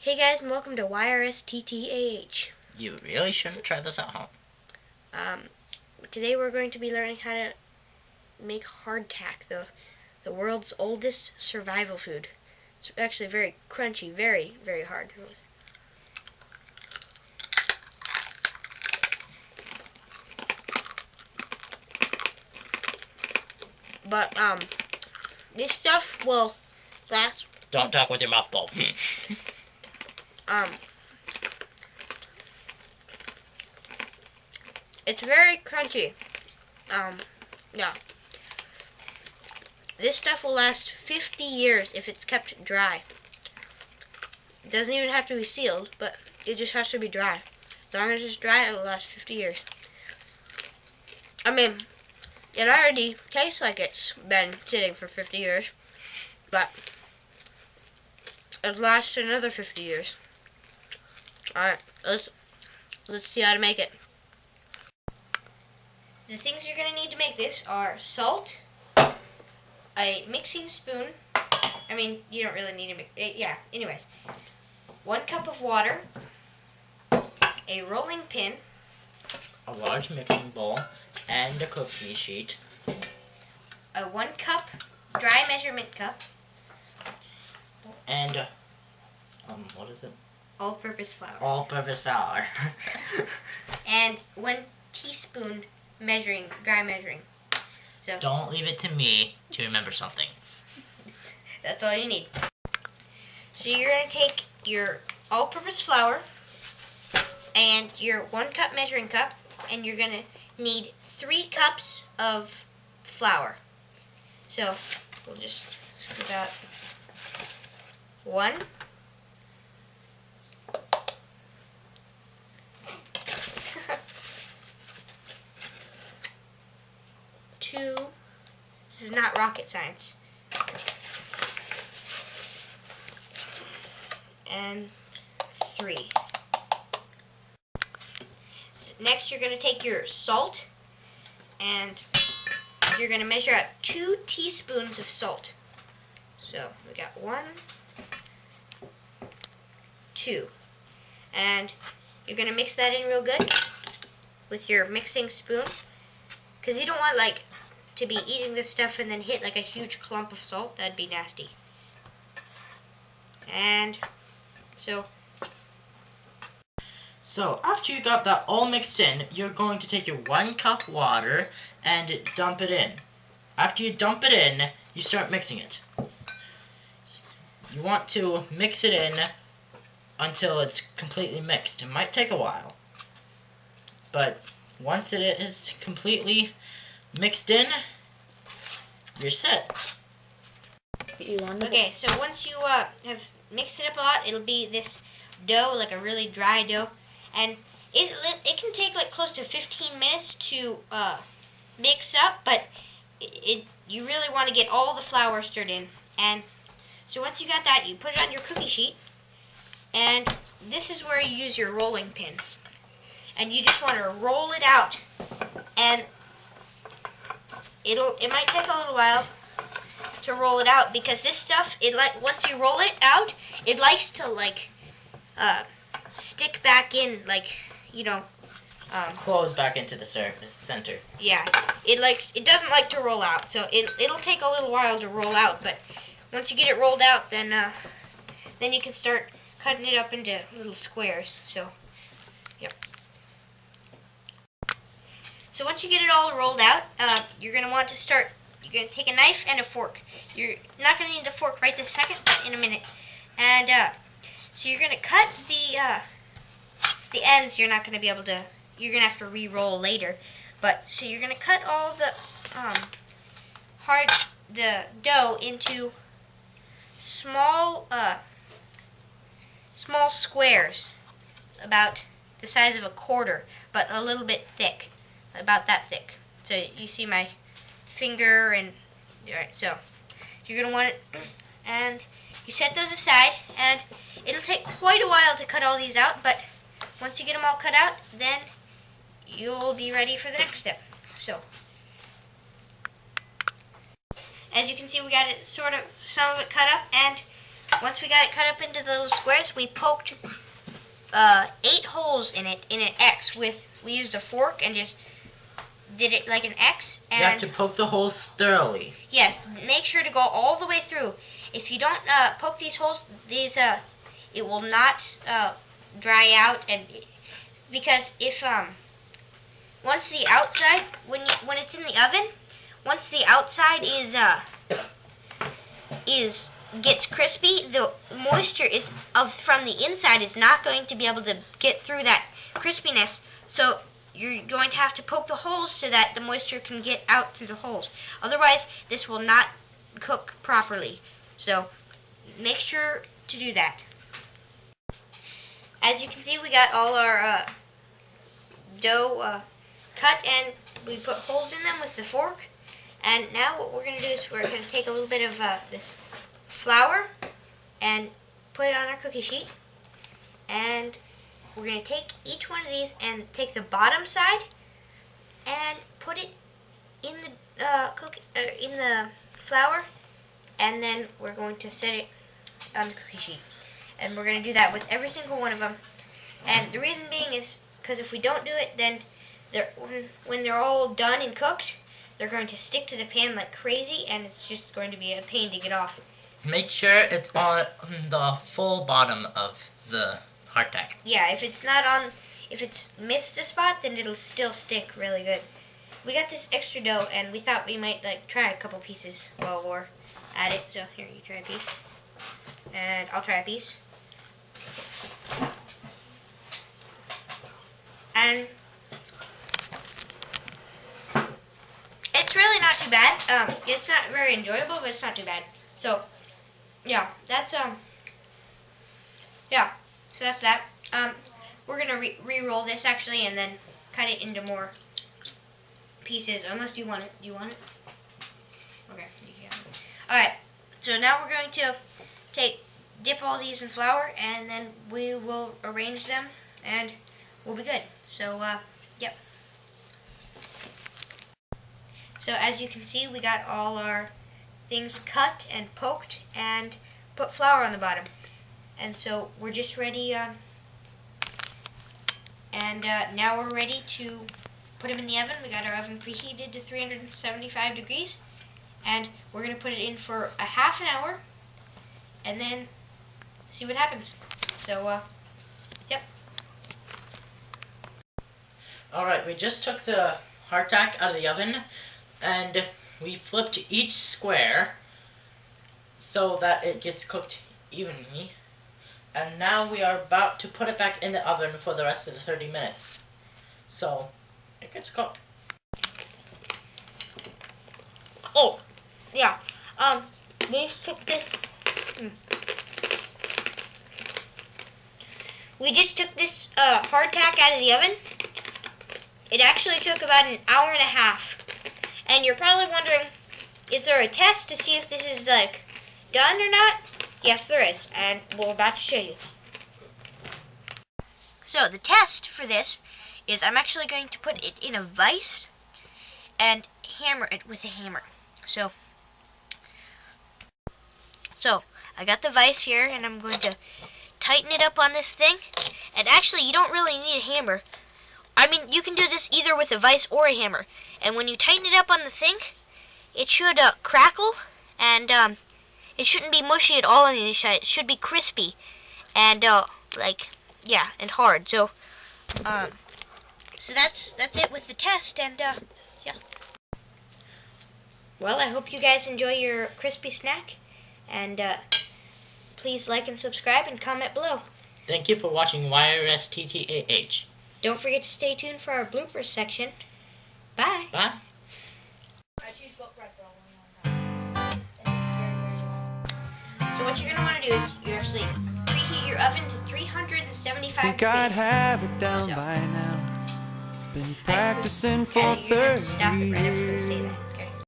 Hey guys, and welcome to YRSTTAH. You really shouldn't try this at home. Today we're going to be learning how to make Hard Tack, the world's oldest survival food. It's actually very crunchy, very, very hard. But, this stuff will last. Don't talk with your mouth full. It's very crunchy. Yeah. This stuff will last 50 years if it's kept dry. It doesn't even have to be sealed, but it just has to be dry. As long as it's dry, it'll last 50 years. I mean, it already tastes like it's been sitting for 50 years, but it'll last another 50 years. Alright, let's see how to make it. The things you're going to need to make this are salt, a mixing spoon. I mean, you don't really need to mix it. Yeah, anyways. 1 cup of water, a rolling pin, A large mixing bowl and a cookie sheet. a 1 cup dry measurement cup, And, what is it? all-purpose flour, All-purpose flour. and 1 teaspoon dry measuring. So Don't leave it to me to remember something. that's all you need. So you're going to take your all-purpose flour and your 1 cup measuring cup, and you're going to need 3 cups of flour. So we'll just scoop out 1, 2. This is not rocket science. And 3. So next you're going to take your salt and you're going to measure out 2 teaspoons of salt. So we got 1, 2. And you're going to mix that in real good with your mixing spoon, because you don't want to be eating this stuff and then hit like a huge clump of salt. That'd be nasty. And So after you got that all mixed in, you're going to take your 1 cup water and dump it in. After you dump it in, you start mixing it. You want to mix it in until it's completely mixed. It might take a while, but once it is completely mixed in, you're set. okay, so once you have mixed it up a lot, it'll be this dough, like a really dry dough, and it can take like close to 15 minutes to mix up, but you really want to get all the flour stirred in. And so once you got that, you put it on your cookie sheet, and this is where you use your rolling pin, and you just want to roll it out, and it might take a little while to roll it out, because this stuff, once you roll it out, it likes to stick back in, Close back into the center. yeah, it doesn't like to roll out, so it'll take a little while to roll out, but once you get it rolled out, then you can start cutting it up into little squares. So yep. So once you get it all rolled out, you're going to take a knife and a fork. You're not going to need the fork right this second, but in a minute. And so you're going to cut the ends. You're not going to be able to, you're going to have to re-roll later. But so you're going to cut all the dough into small squares, about the size of a quarter, but a little bit thick, about that thick. So you see my finger, and alright, so you're going to want it, and you set those aside, and it'll take quite a while to cut all these out, but once you get them all cut out, then you'll be ready for the next step. So as you can see, we got it some of it cut up, and once we got it cut up into the little squares, we poked 8 holes in it in an X we used a fork and just did it like an X. And you have to poke the holes thoroughly. Yes, make sure to go all the way through. If you don't poke these holes, it will not dry out, and because if once the outside when it's in the oven, once the outside gets crispy, the moisture from the inside is not going to be able to get through that crispiness. So you're going to have to poke the holes so that the moisture can get out through the holes. Otherwise, this will not cook properly. So make sure to do that. As you can see, we got all our dough cut, and we put holes in them with the fork. And now what we're going to do is we're going to take a little bit of this flour and put it on our cookie sheet. And we're going to take each one of these and take the bottom side and put it in the flour, and then we're going to set it on the cookie sheet. And we're going to do that with every single one of them. And the reason being is because if we don't do it, then when they're all done and cooked, they're going to stick to the pan like crazy, and it's just going to be a pain to get off. Make sure it's on the full bottom of the Hard Tack. Yeah, if it's missed a spot, then it'll still stick really good. We got this extra dough, and we thought we might try a couple pieces while we're at it. So here, you try a piece, and I'll try a piece. And it's really not too bad. It's not very enjoyable, but it's not too bad. So yeah, that's yeah. So that's that. We're gonna re-roll this actually, and then cut it into more pieces. Unless you want it. Do you want it? Okay. You can. All right. So now we're going to dip all these in flour, and then we will arrange them, and we'll be good. So yep. So as you can see, we got all our things cut and poked and put flour on the bottom. And so we're just ready, now we're ready to put them in the oven. We got our oven preheated to 375 degrees, and we're going to put it in for a half an hour, and then see what happens. So, yep. Alright, we just took the Hard Tack out of the oven, and we flipped each square so that it gets cooked evenly. And now we are about to put it back in the oven for the rest of the 30 minutes. So, it gets cooked. Oh, yeah. We took this. We just took this Hard Tack out of the oven. It actually took about an hour and a half. And you're probably wondering, is there a test to see if this is done or not? Yes, there is, and we're about to show you. So the test for this is I'm actually going to put it in a vise and hammer it with a hammer. So I got the vise here, and I'm going to tighten it up on this thing. And actually, you don't really need a hammer. I mean, you can do this either with a vise or a hammer. And when you tighten it up on the thing, it should crackle, and it shouldn't be mushy at all on the inside. It should be crispy and yeah, and hard. So so that's it with the test, and yeah. Well, I hope you guys enjoy your crispy snack, and please like and subscribe and comment below. Thank you for watching YRSTTAH. Don't forget to stay tuned for our bloopers section. Bye. Bye. So what you're going to want to do is you actually preheat your oven to 375 Think degrees. I'd have it down by now. Been practicing for you're gonna have to 30 stop it right after I say years. that.